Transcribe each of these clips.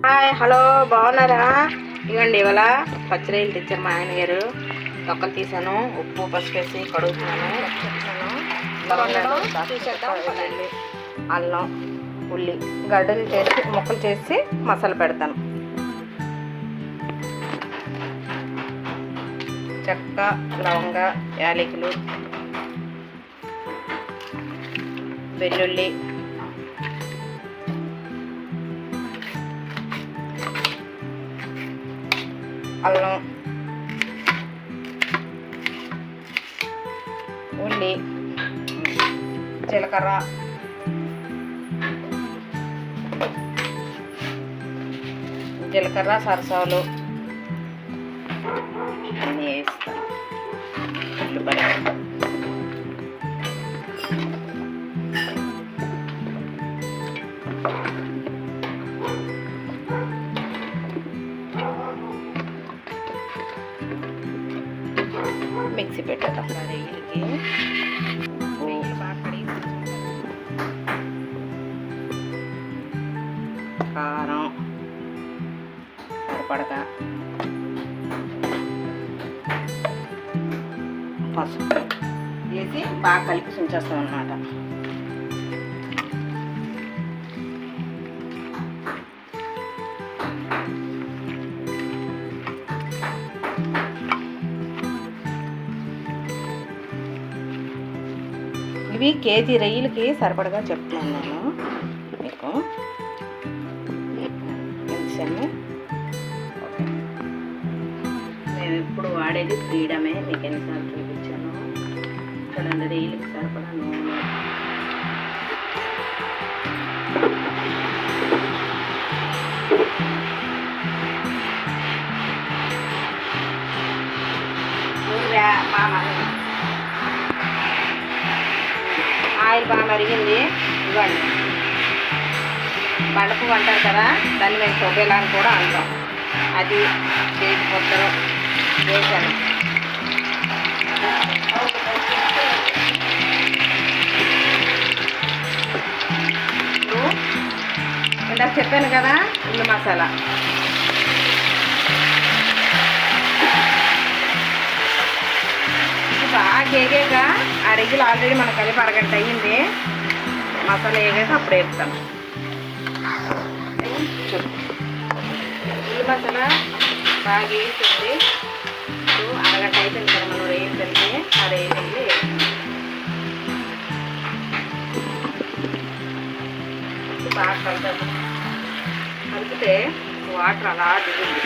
Hi, hello, బాగున్నారా? ఇవ్వండి, ఇవాళ పచ్చిరొయ్యలు తెచ్చారు మా ఆయన గారు. తొక్కలు తీసాను, ఉప్పు పసుపు వేసి కడుగుతున్నాను. అల్లం, ఉల్లి గడ్డలు చేసి ముక్కలు చేసి మసాలా పెడతాను. చెక్క, లవంగ, యాలకులు, వెల్లుల్లి, అల్లం, ఉల్లి, జీలకర్ర, సరసాలు అన్నీ వేస్తాను. ఉల్లిపాయ, మిక్సీ పెట్టేద్దాం. రొయ్యలకి రొయ్యలు బాగా కడిగి, కారం సరిపడగా, పసుపు వేసి బాగా కలిపి ఉంచేస్తాం అన్నమాట. ఇవి కేజీ రొయ్యలకి సరిపడగా చెప్తున్నాను నేను మీకు. ఓకే, నేను ఇప్పుడు వాడేది ఫ్రీడమే. మీకు ఎన్నిసార్లు చూపించాను చూడండి. రొయ్యలకి సరిపడా నూనె, ఆయిల్ బాగా మరిగింది. ఇవ్వండి, బండపు అంటారు కదా, దాన్ని మేము తొవ్వేలాని కూడా అంటాం. అది చేతి పొత్తలు వేసాను. ఇందాక చెప్పాను కదా, ఉల్లి మసాలా బాగా వేగాక, ఆ రొయ్యలు ఆల్రెడీ మన కలిపి అరగంట అయ్యింది. మసాలా వేగాక అప్పుడు వేస్తాను. ఉల్లి మసాలా బాగా వేసింది. అరగంట అయిపోయింది కదా మనం రొయ్యలు కలిపి. ఆ రొయ్యలు బాగా కలుపుతాము. కలిపితే వాటర్ అలా దిగుంది.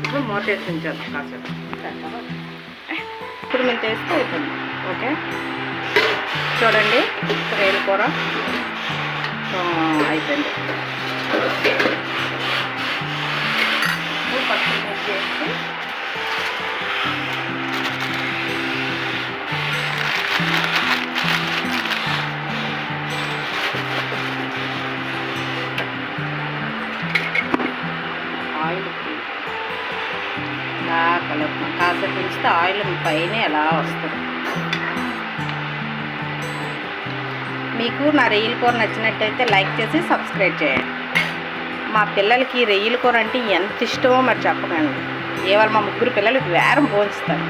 ఇప్పుడు మూతేసి ఉంచాలి కాసేపు. ఇప్పుడు మేము చేస్తే అయిపోయింది. ఓకే, చూడండి, రొయ్యల కూర అయిపోయింది. పచ్చి చేసి ఆయిల్ ఇలా కలుపుతాం. కాసేపు ఉంచితే ఆయిల్ పైన ఎలా వస్తుంది. మీకు నా రొయ్యల కూర నచ్చినట్టయితే లైక్ చేసి సబ్స్క్రైబ్ చేయండి. మా పిల్లలకి రొయ్యల కూర అంటే ఎంత ఇష్టమో మరి చెప్పకండి. ఇవాళ మా ముగ్గురు పిల్లలకి వేరం పోల్చుతారు.